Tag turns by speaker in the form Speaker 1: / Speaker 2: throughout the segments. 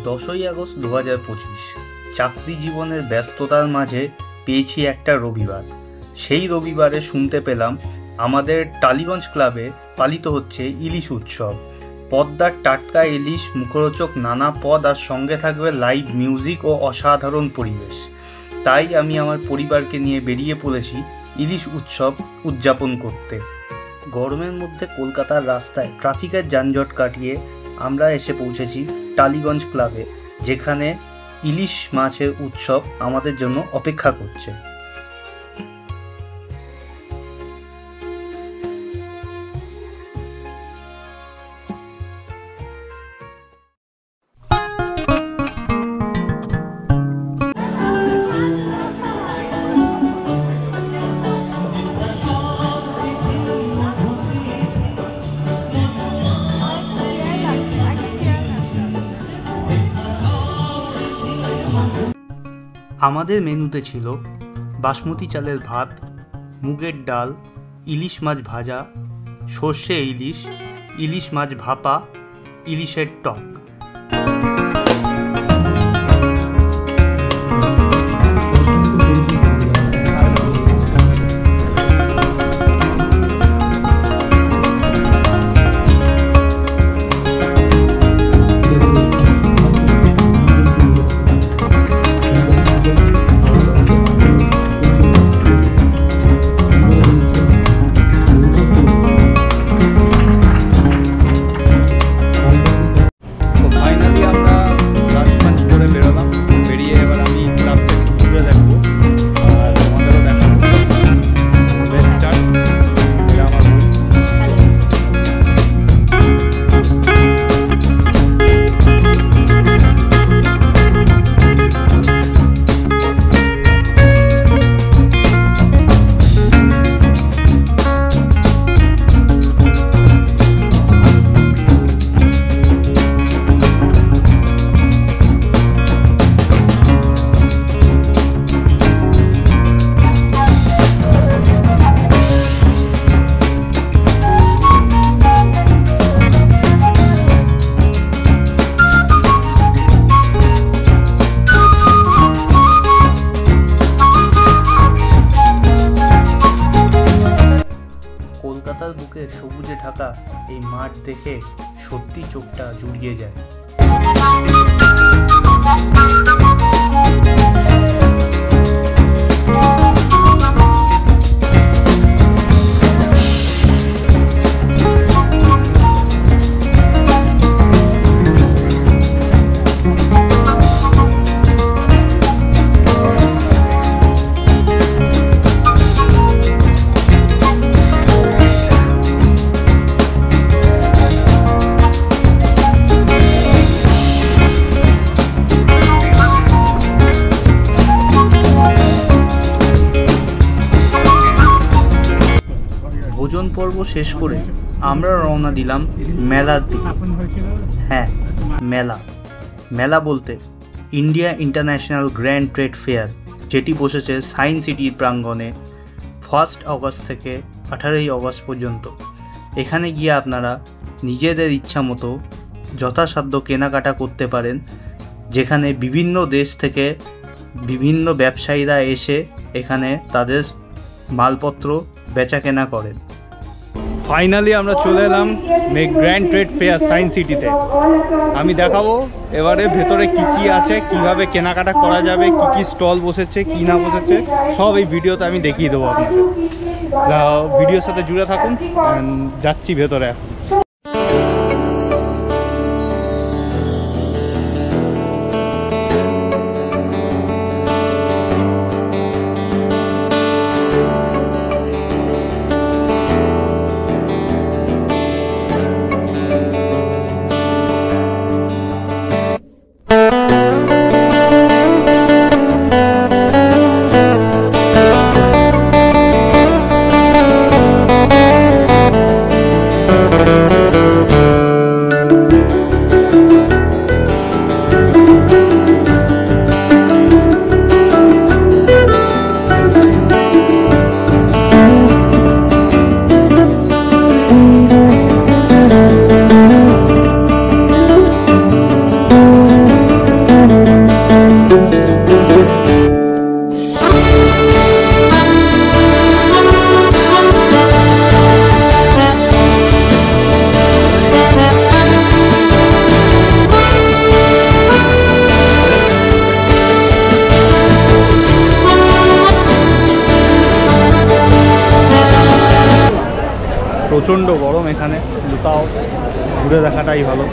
Speaker 1: 10ই August 2025 চাকরি জীবনের ব্যস্ততার মাঝে পেয়েছি একটা রবিবার। সেই রবিবারে শুনতে পেলাম আমাদের টালিগঞ্জ ক্লাবে পালিত হচ্ছে ইলিশ উৎসব। পদ্মার টাটকা ইলিশ, মুখরোচক নানা পদ আর সঙ্গে থাকবে লাইভ মিউজিক ও অসাধারণ পরিবেশ। তাই আমি আমার পরিবারকে নিয়ে বেরিয়ে পড়েছি ইলিশ উৎসব উদযাপন করতে। গরমের মধ্যে কলকাতার রাস্তায় ট্রাফিকের যানজট কাটিয়ে আমরা এসে পৌঁছেছি টালিগঞ্জ ক্লাবে, যেখানে ইলিশ মাছের উৎসব আমাদের জন্য অপেক্ষা করছে। আমাদের মেনুতে ছিল বাসমতি চালের ভাত, মুগের ডাল, ইলিশ মাছ ভাজা, সর্ষে ইলিশ, ইলিশ মাছ ভাপা, ইলিশের টক। কলকাতার বুকে সবুজে ঢাকা এই মাঠ দেখে সত্যি চোখটা জুড়িয়ে যায়। ভোজন পর্ব শেষ করে আমরা রওনা দিলাম মেলার দিকে। হ্যাঁ, মেলা বলতে India international grand trade fair, যেটি বসেছে সায়েন্স সিটির প্রাঙ্গণে 1 আগস্ট থেকে 18 আগস্ট পর্যন্ত। এখানে গিয়ে আপনারা নিজেদের ইচ্ছা মতো যথাসাধ্য কেনাকাটা করতে পারেন, যেখানে বিভিন্ন দেশ থেকে বিভিন্ন ব্যবসায়ীরা এসে এখানে তাদের মালপত্র বেচা কেনা করেন। ফাইনালি আমরা চলে এলাম গ্র্যান্ড ট্রেড ফেয়ার সায়েন্স সিটিতে। আমি দেখাবো এবারে ভেতরে কি কি আছে, কিভাবে কেনাকাটা করা যাবে, কি কি স্টল বসেছে, কি না বসেছে, সব এই ভিডিওতে আমি দেখিয়ে দেবো আপনাদের। ভিডিওর সাথে জুড়ে থাকুন। যাচ্ছি ভেতরে। প্রচণ্ড গরম এখানে, কিন্তু তাও ঘুরে দেখাটাই ভালো।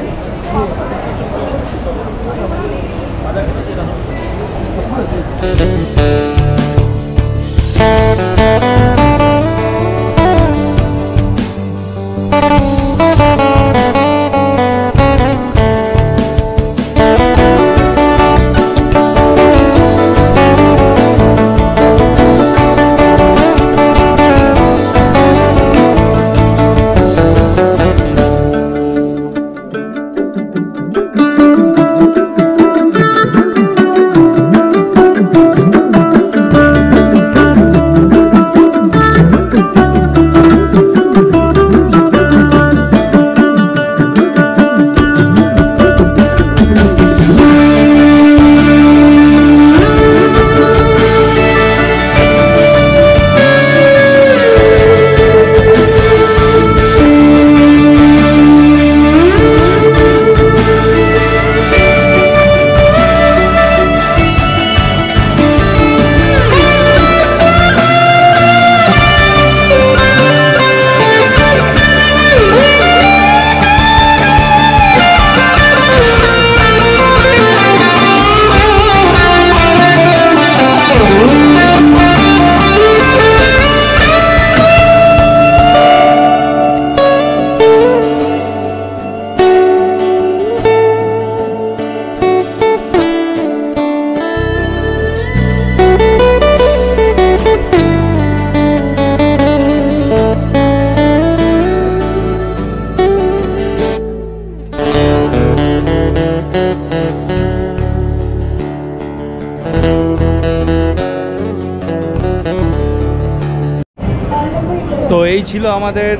Speaker 1: তো এই ছিল আমাদের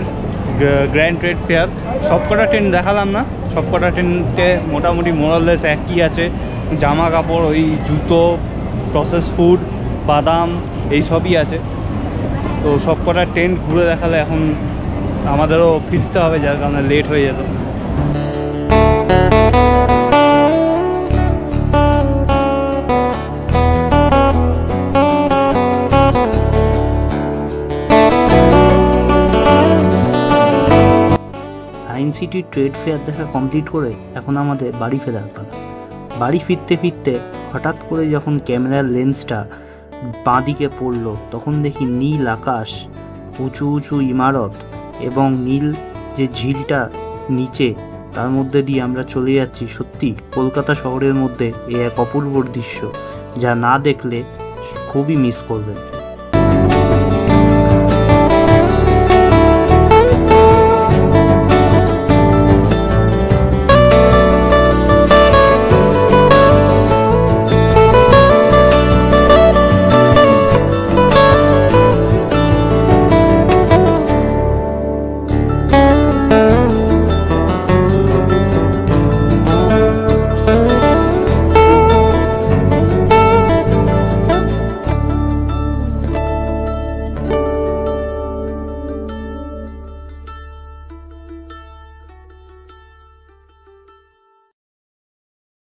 Speaker 1: গ্র্যান্ড ট্রেড ফেয়ার। সবকটা ট্রেন দেখালাম না, সবকটা ট্রেনতে মোটামুটি মোরাললেস একই আছে, জামা কাপড়, ওই জুতো, প্রসেস ফুড, বাদাম, এই সবই আছে। তো সবকটা ট্রেন ঘুরে দেখালে এখন আমাদেরও ফিরতে হবে, যার কারণে লেট হয়ে যেত।
Speaker 2: সায়েন্স সিটি ট্রেড ফেয়ার দেখা কমপ্লিট করে এখন আমাদের বাড়ি ফেরার পালা। বাড়ি ফিরতে ফিরতে হঠাৎ করে যখন ক্যামেরার লেন্সটা বাঁদিকে পড়লো, তখন দেখি নীল আকাশ, উঁচু উঁচু ইমারত এবং নীল যে ঝিলটা নিচে, তার মধ্যে দিয়ে আমরা চলে যাচ্ছি সত্যি কলকাতা শহরের মধ্যে। এ এক অপূর্ব দৃশ্য, যা না দেখলে খুবই মিস করবেন।